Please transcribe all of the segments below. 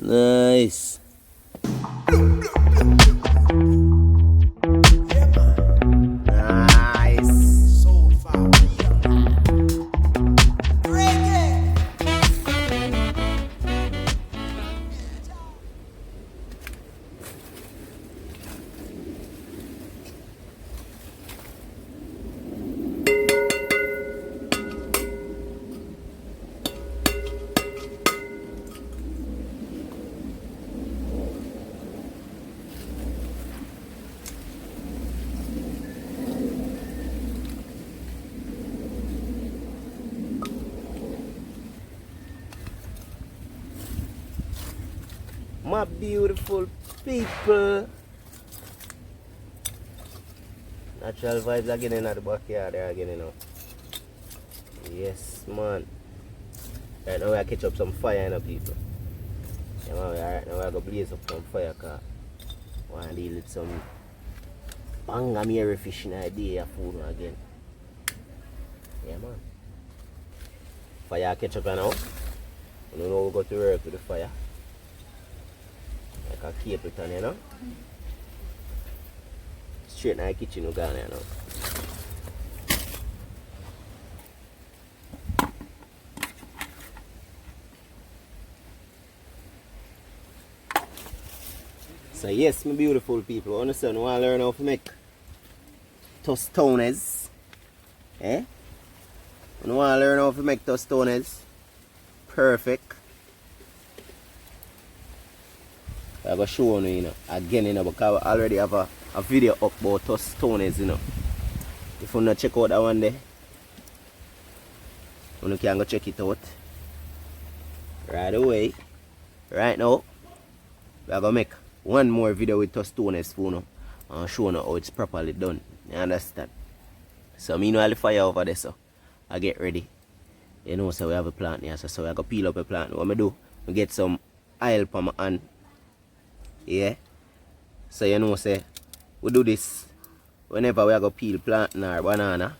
Nice. Nice. My beautiful people. Natural vibes again in the backyard there again, you know. Yes, man. Right now I catch up some fire, you know, people. Yeah, man, right now I go blaze up some fire, cause I want to deal with some Banga mirror fish in a day of food again. Yeah, man. Fire catch up now. You know we go to work with the fire. Like a cable on, you know. Straight in the kitchen we gone, you know. So yes, my beautiful people, understand, you want to learn how to make tostones. Eh? You want to learn how to make tostones. Perfect. I'm going to show you, again, because I already have a video up about tostones, If you want to check out that one there, you can go check it out. Right away. Right now, we're going to make one more video with tostones for you and show you how it's properly done. You understand? So, meanwhile, the fire over there, so I get ready. You know, so we have a plant here, so I go peel up a plant. What I do, I get some oil for my hand. Yeah. So you know, say we do this whenever we go peel plantain or banana.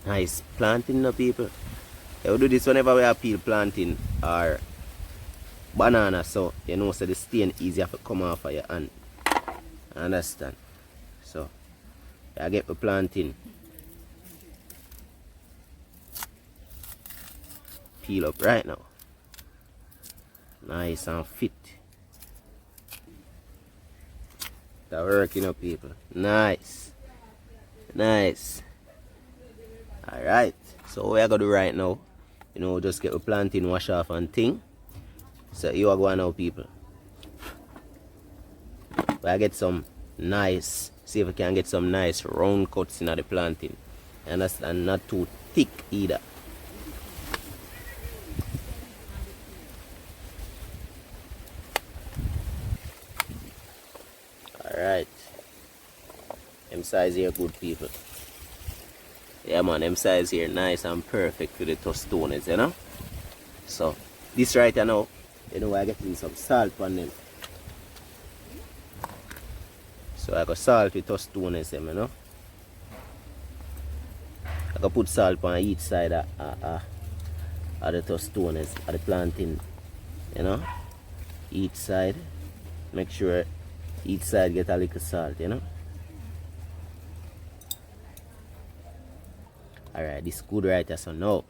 Nice planting, no people. Yeah, we do this whenever we peel plantain or banana, so you know, so the stain easier to come off of your hand. Understand? So I get the plantain. Peel up right now. Nice and fit. That working up, people. Nice. Nice. Alright. So what we are going to do right now, just get the plantain wash off and thing. So you are going now, people. I get some nice, see if we can get some nice round cuts in the plantain. And that's not too thick either. Alright. Them size here good, people. Yeah, man, them size here nice and perfect for the tostones, So this right now, I getting some salt on them. So I got salt with tostones, them, I can put salt on each side of the tostones, of the plantain, each side. Make sure each side get a little salt, Alright, this good right here, so no.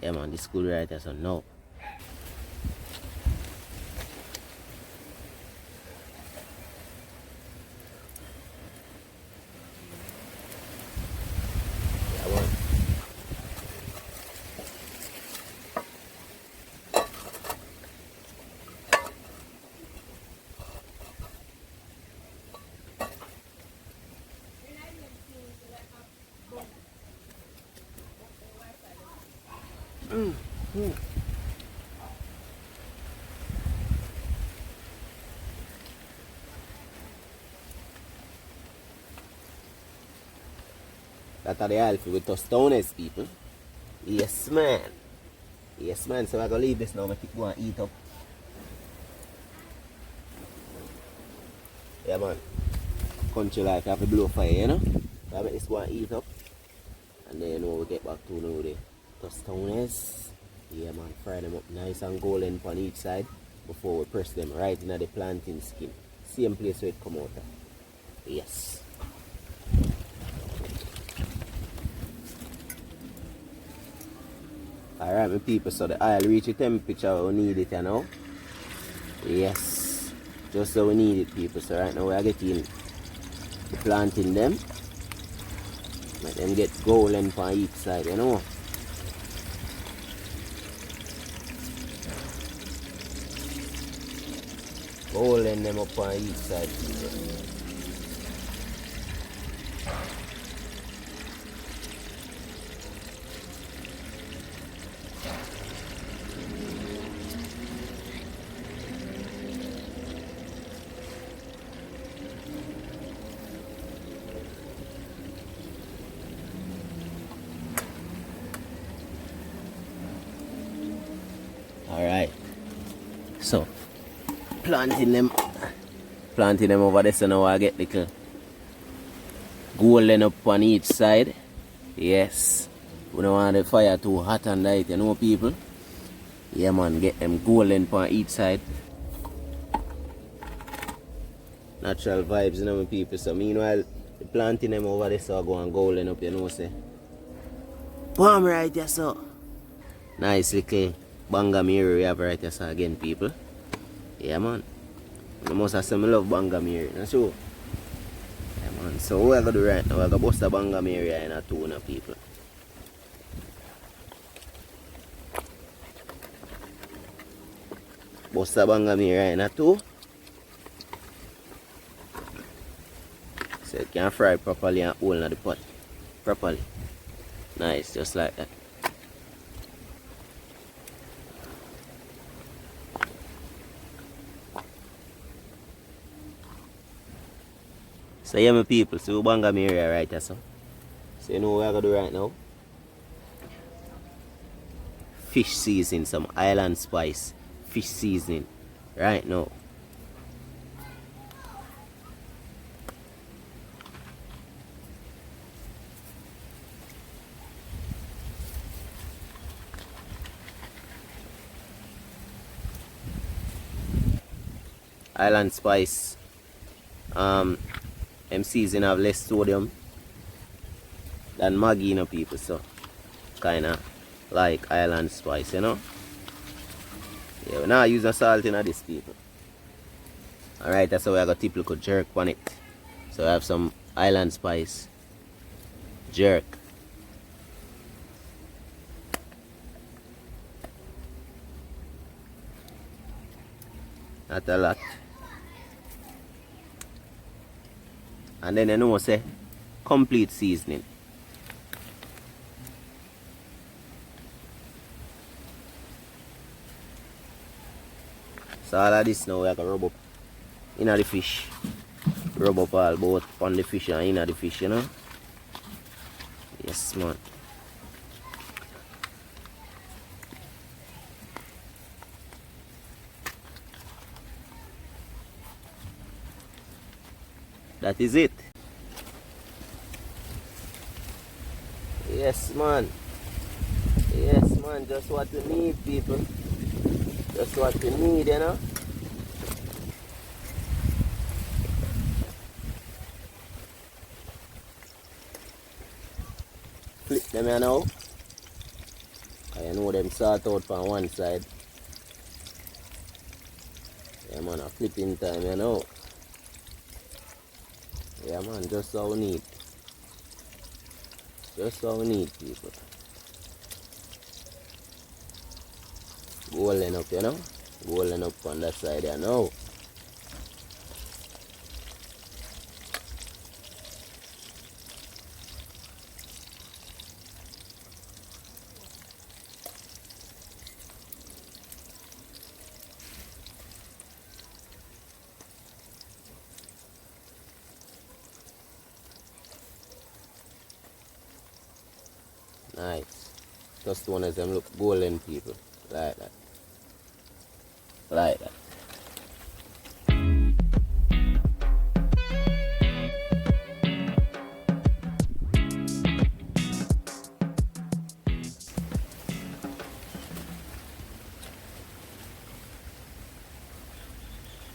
Yeah, man, this good right here, so no. That's the alpha with tostones, people. Yes, man. Yes, man. So I'm going to leave this now. I'm going to eat up. Yeah, man. Country life, you have to blow fire, So I make this go and eat up. And then we'll get back to the tostones. Yeah, man. Fry them up nice and golden on each side. before we press them right in the plantain skin. Same place where it come out. Yes. Alright my people, so the oil reach the temperature we need it, you know. Yes. Just so we need it, people. So right now we are getting the plantain them. Let them get golden on each side, you know. Golden them up on each side, people. Alright, so planting them over there, so now I get little golden up on each side. Yes, we don't want the fire too hot and light, you know people. Yeah man, get them golden on each side. Natural vibes, you know my people. So meanwhile, the planting them over there, so I go and golden up, you know say. Palm right there, so. Nice little Banga mirror we have right here, so again people. Yeah man. I must have some love Banga mirror, you know, so. Yeah man, so what I gotta do right now, I gotta bust a Banga mirror in a tuna people. Bust a Banga mirror in a two. So it can fry properly and hold in the pot. Properly. Nice, just like that. So yeah my people, so Banga me area right here, so you know what I gotta do right now? Fish seasoning, some island spice. Fish seasoning. Right now. Island spice. Them season have less sodium than Maggi, you know people, so kinda like island spice, you know. Yeah, we're not using salt in this people. Alright, that's how I got tip little jerk on it. So I have some island spice jerk. Not a lot. And then you know say complete seasoning. So all of this now we have to rub up in the fish. Rub up all both on the fish and in the fish, you know. Yes man. That is it. Yes man. Yes man, just what you need people. Just what you need, you know. Flip them here now. I know them sort out from one side. Yeah man, a flipping time, you know. Yeah man, just how we need. Just how we need people. Golden up, you know. Golden up on that side there now. Nice. Just one of them look golden people. Like that. Like that.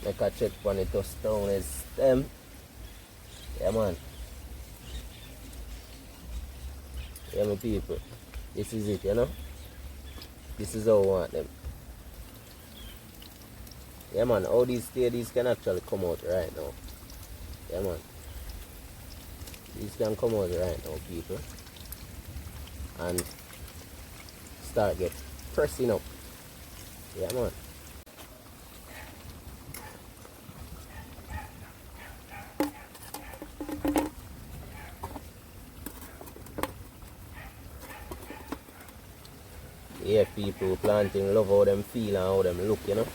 Make a check on the tostones stem. Yeah man. Yeah my people. This is it, you know. This is how I want them. Yeah man, all these stadies can actually come out right now. Yeah man. These can come out right now, people. And start get pressing up. Yeah man. Yeah, people planting, love how them feel and how them look, you know.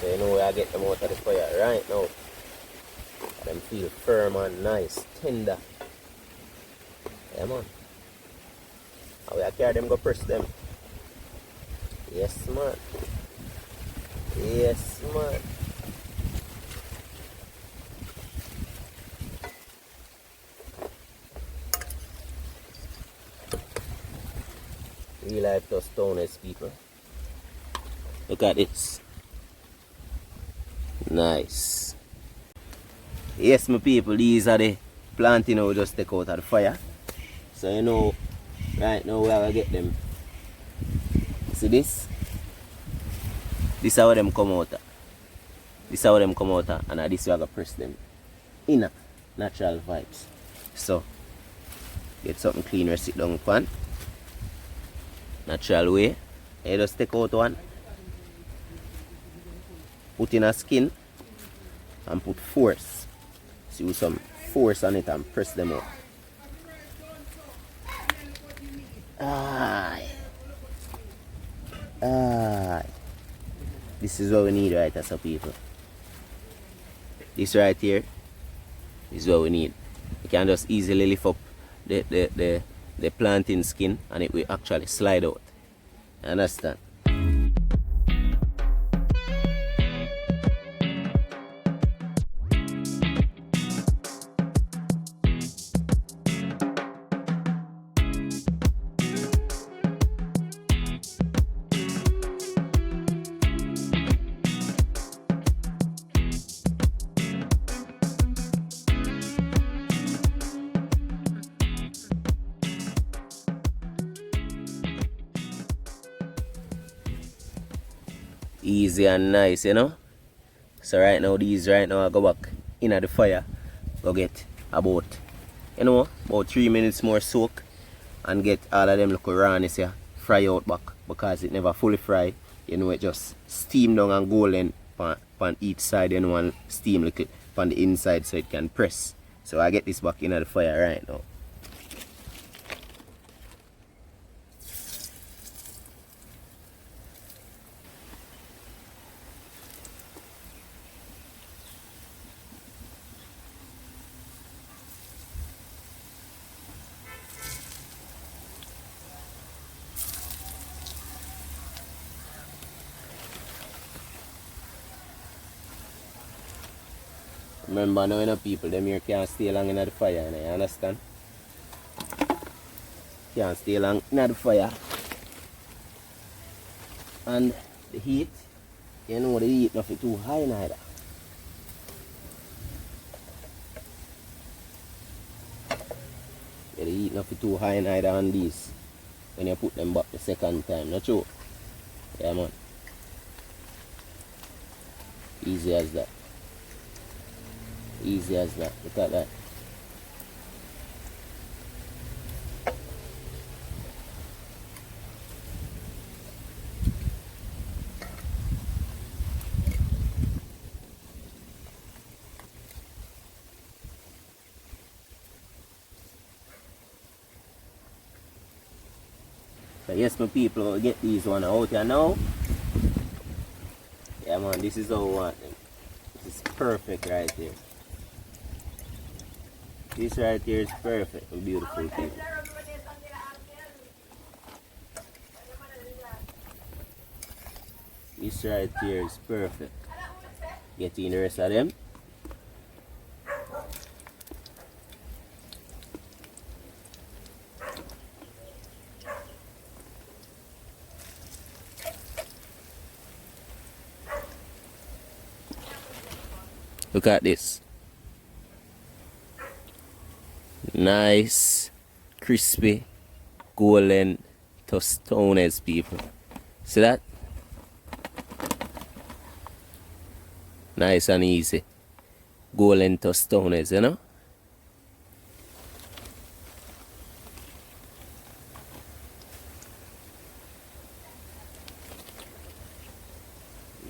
So you know where I get them out of the fire right now. Them feel firm and nice, tender. Yeah man. How we carry them go press them. Yes man. Yes man. Real life tostones, people. Look at this. Nice. Yes, my people, these are the plantain we just take out of the fire. So you know, right now we are gonna get them. See this? This is how them come out. This is how them come out, and this we are gonna press them in natural vibes. So get something clean, rest it down pan. Natural way. You just take out one, put in a skin, and put force. See with some force on it and press them out. Aye. Aye. This is what we need right as a people. This right here is what we need. You can just easily lift up the plantain skin and it will actually slide out. Understand? Easy and nice, you know. So right now I go back in the fire, go get about 3 minutes more soak and get all of them little rawness here fry out back, because it never fully fry. You know, it just steam down and golden on each side, and one steam little on the inside so it can press. So I get this back in the fire right now. Remember now, you know, people, them here can't stay long in the fire, you understand? Can't stay long in the fire. And the heat, you know, the heat not too high neither. Yeah, the heat not too high neither on these when you put them back the second time, not true? Yeah man. Easy as that. Easy as that. Look at that. So yes, my people, we'll get these one out here now. Yeah man, this is how we want them. This is perfect right here. This right here is perfect and beautiful people. This right here is perfect. Getting the rest of them. Look at this. Nice, crispy, golden tostones, people. See that? Nice and easy. Golden tostones, you know?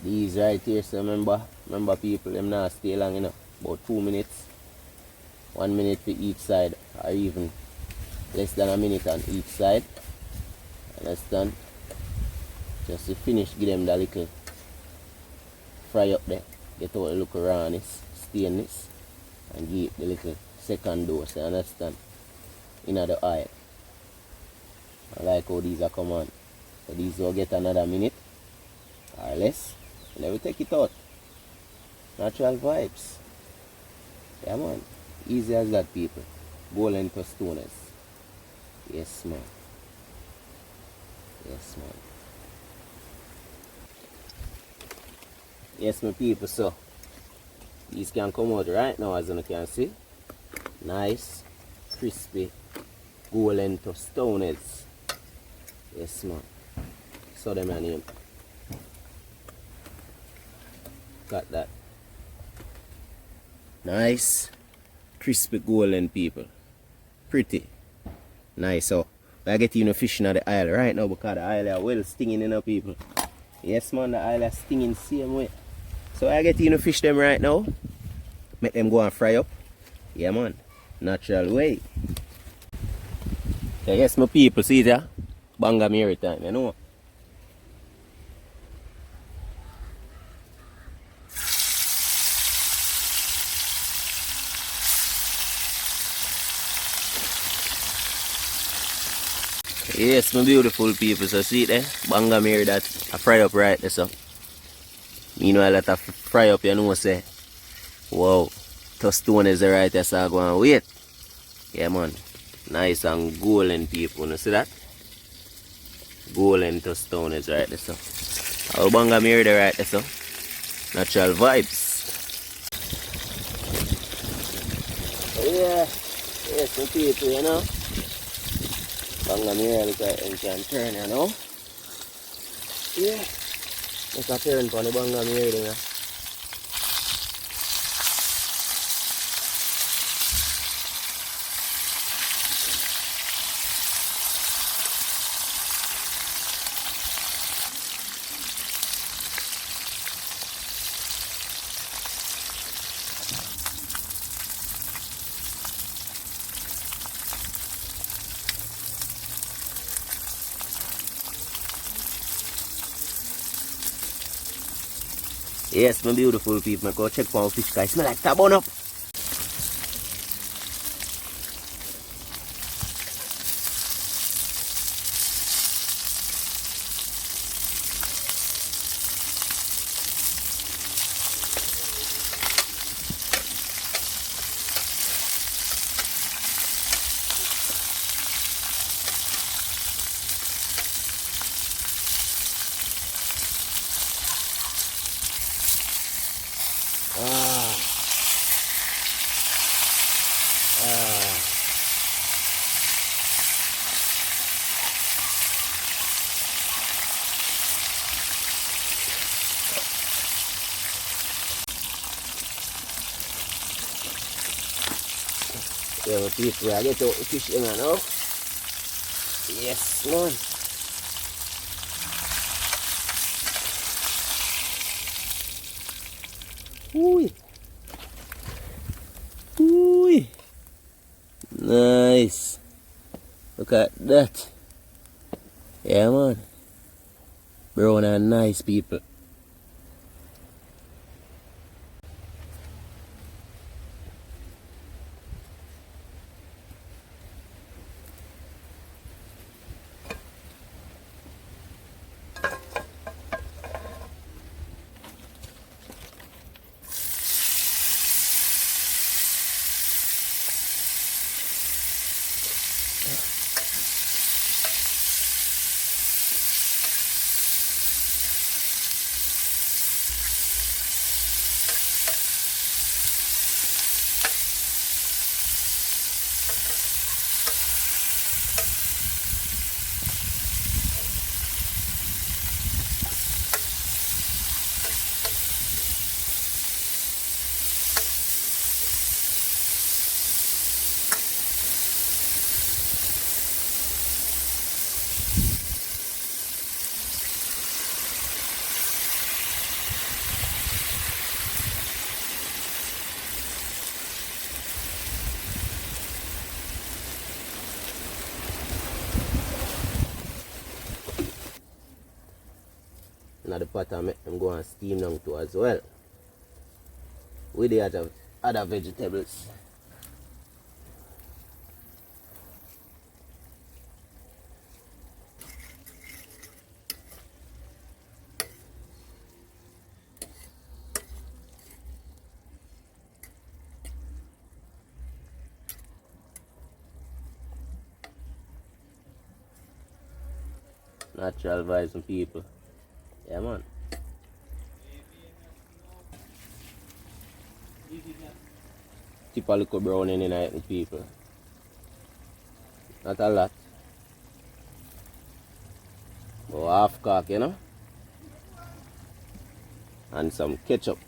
These right here, so remember people, them not stay long, you know. About 2 minutes. 1 minute for each side, or even less than a minute on each side. Understand? Just to finish, give them the little fry up there. Get out the little rawness, stainness, and give it the little second dose, you understand? In the oil. I like how these are come on. So these will get another minute or less. And then we take it out. Natural vibes. Yeah, man. Easy as that, people. Golden tostones. Yes, man. Yes, man. Yes, my people, so these can come out right now, as you can see. Nice, crispy, golden tostones. Yes, man. So them and him. Got that. Nice, crispy, golden, people. Pretty. Nice, so I get you fishing at the aisle right now because the aisle are well stinging, people. Yes, man, the aisle are stinging same way. So I get you fish them right now. Make them go and fry up. Yeah, man. Natural way. Yeah, yes, my people, see that? Banga me every time, you know. Yes, my beautiful people, so see it there? Banga me that I fry up right there, so. Meanwhile, that I fry up, you know, say, wow, tostones is right there, so I go and wait. Yeah, man. Nice and golden, people, you see that? Golden tostones right there, so. I'll banga me there right there, so. Natural vibes. Yeah, yes, my people, you know. Banga me look at it can turn, you know. Yeah. Make a turn for the banga me you know. Yes, my beautiful people, I go check for fish guys. Smell like tabon up. Yeah, my people, I get out the fish in now. Yes, man. Ooh. Ooh. Nice. Look at that. Yeah, man. Brown and nice, people. in the pot and make them go and steam down too as well. With the other vegetables. Natural vibes and people. Yeah, man. Tip a little brown in the people. Not a lot. But half cock, you know. And some ketchup.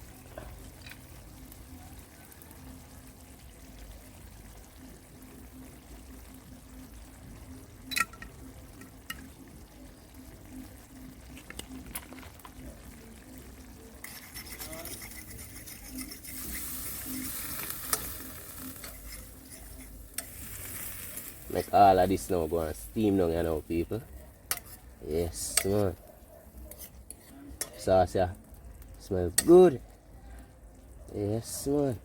Make all of this now go and steam down here now, people. Yes, man. Sauce, yeah. Smells good. Yes, man.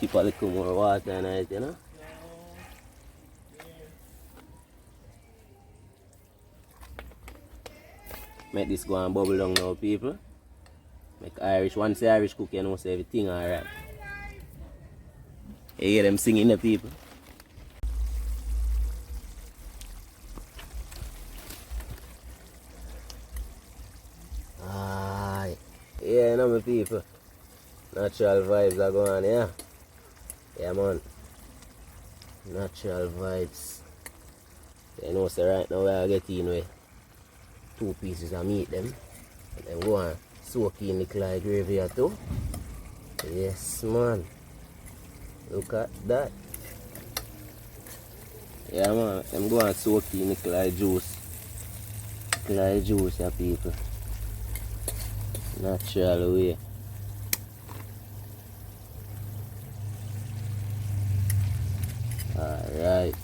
Keep a little more water in it, you know. Make this go and bubble down now, people. Make Irish, once the Irish cook, you know, so everything alright. You hear them singing, the people. Aye. Yeah, you know, my people. Natural vibes are going on, yeah. Yeah, man. Natural vibes. You know, so right now we are getting with 2 pieces of meat, them. And then go on. Soak in the clay gravy here too. Yes, man. Look at that. Yeah, man. I'm going to soak in the clay juice. Clay juice, yeah, people. Natural way. Alright.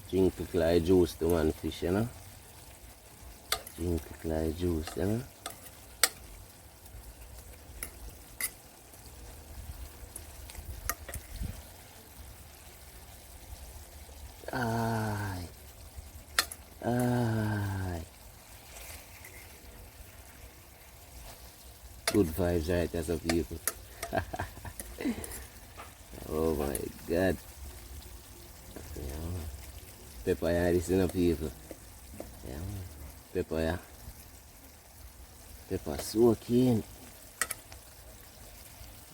Drink the clay juice to one fish, you know. Drink the clay juice, you know. Aye. Aye. Good vibes right there, some people. Oh my God. Yeah. Pepper, yeah, this is no people. Yeah, man. Pepper, yeah. Pepper soaking.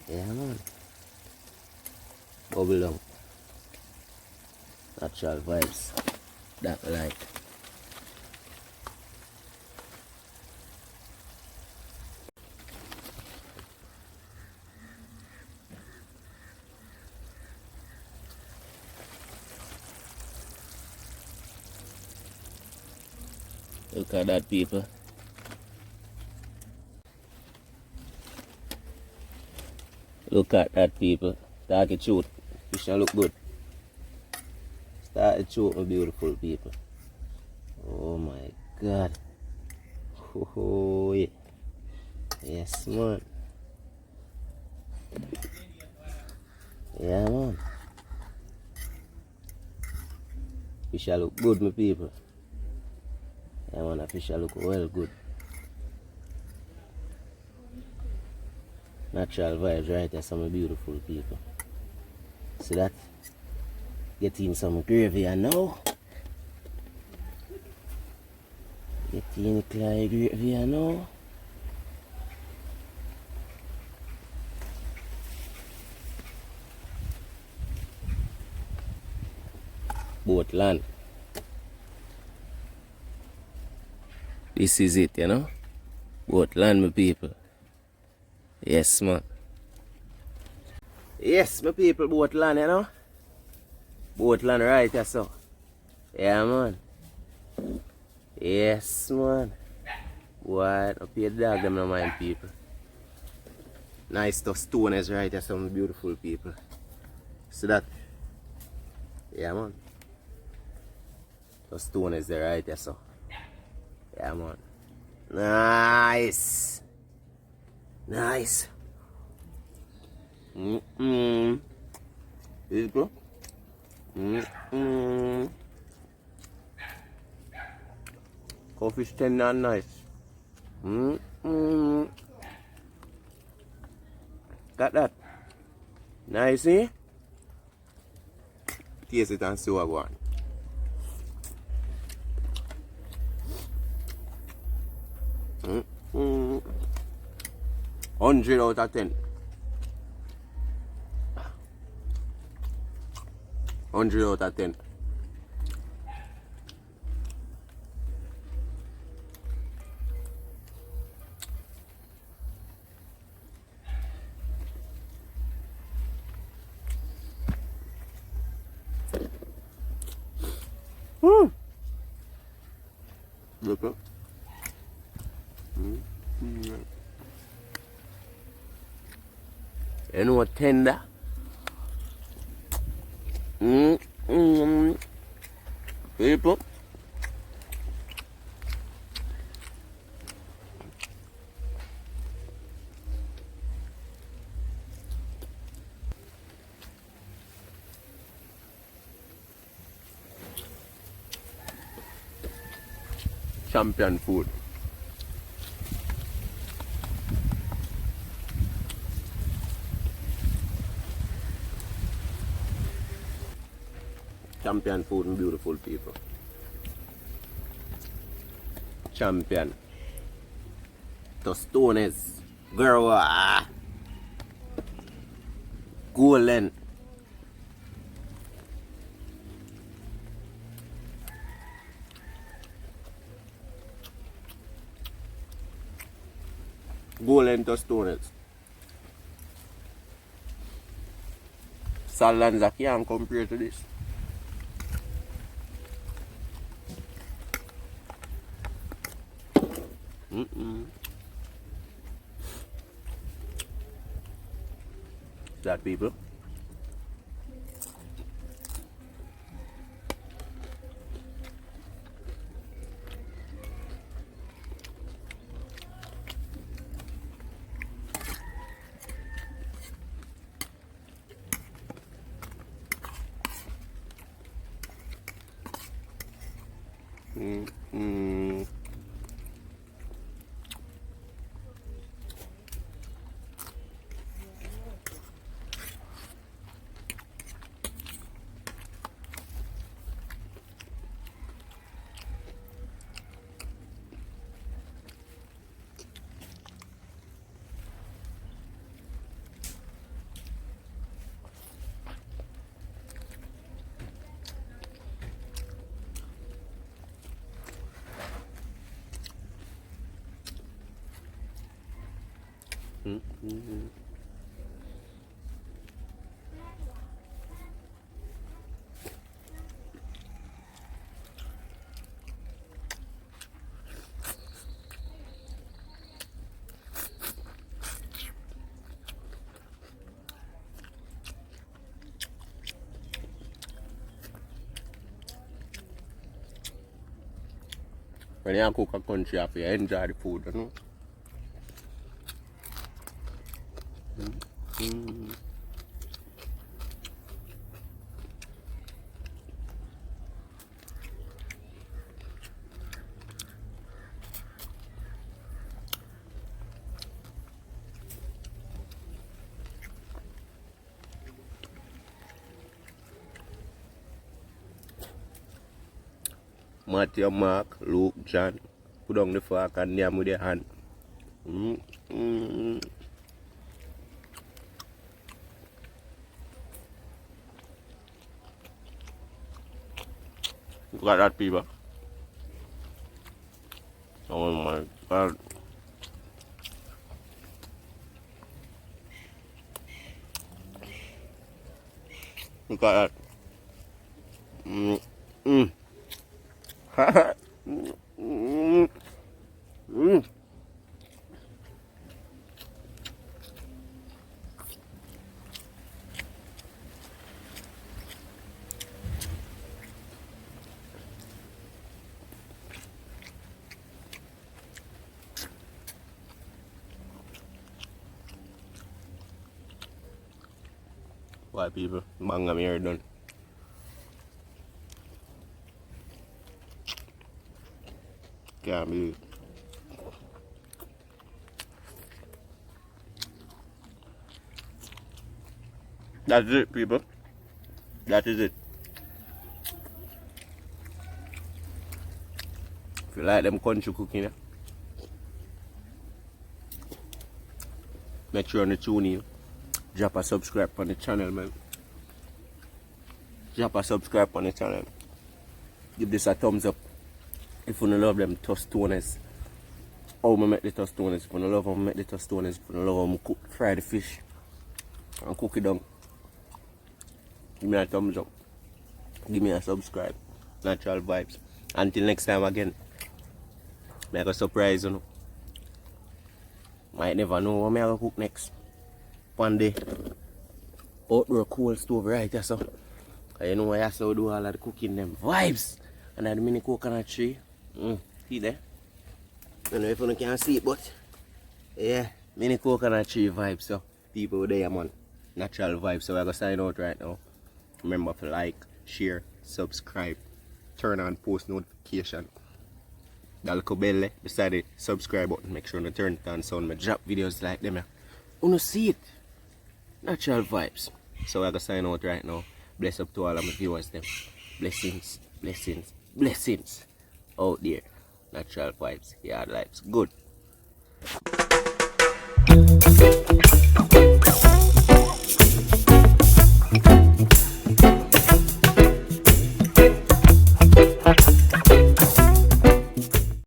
Yeah, man. Bubble down. Natural vibes. That I like. Look at that, people. Look at that, people. Start it shoot. Fish look good. Start it shoot, my beautiful people. Oh my God. Oh yeah. Yes, man. Yeah, man. Fish look good, my people. Yeah, man, the fish look well good. Natural vibes right there, some beautiful people. See that? Getting some gravy and now. Getting the clay gravy and now. Boat land. This is it, you know. Boat land, my people. Yes, man. Yes, my people, boat land, you know. Boat land right there, so. Yeah, man. Yes, man. What? Up here, dog, them no mind people. Nice stuff. Stoners right here, some beautiful people. See that? Yeah, man. The stoners there right here, so. Yeah, man. Nice. Nice. Beautiful. Coffee's tender and nice. Got that? Nice, eh? Taste it and see what I want. Mm, mm. 100 out of 10. 100 out of 10. Look up. You know what tender? People. Champion food. Champion food and beautiful people. Champion. Tostones. Girl. Golden. Golden tostones. Salanza can't compare to this. That people. When you cook a country, you have to enjoy the food, you know. Matthew, Mark, Luke, John. Put down the fork and name with your hand. Look at that, people. Oh my God. Look at that. Why people? Banga me here done. Can't believe it. That's it, people. That is it. If you like them country cooking, yeah, make sure you tune in. Drop a subscribe on the channel, man. Drop a subscribe on the channel. Give this a thumbs up. If you don't love them tostones, how I make the tostones. If you don't love how I make the tostones, if you don't love how I cook, fry the fish and cook it down, give me a thumbs up. Give me a subscribe. Natural vibes. Until next time again. Make a surprise, you know. Might never know what I'm going to cook next. One day, outdoor coal stove right here, so. You know I have to do all of the cooking them vibes. And that mini coconut tree. See there? I don't know if you can see it, but yeah, mini coconut tree vibes. So people there, man. Natural vibes. So we're gonna sign out right now. Remember to like, share, subscribe, turn on post notification. That little bell beside the subscribe button. Make sure to turn it on so when I drop videos like them. You wanna see it? Natural vibes. So we're gonna sign out right now. Bless up to all of my viewers them. Blessings, blessings, blessings out there. Natural vibes, yard lives. Good.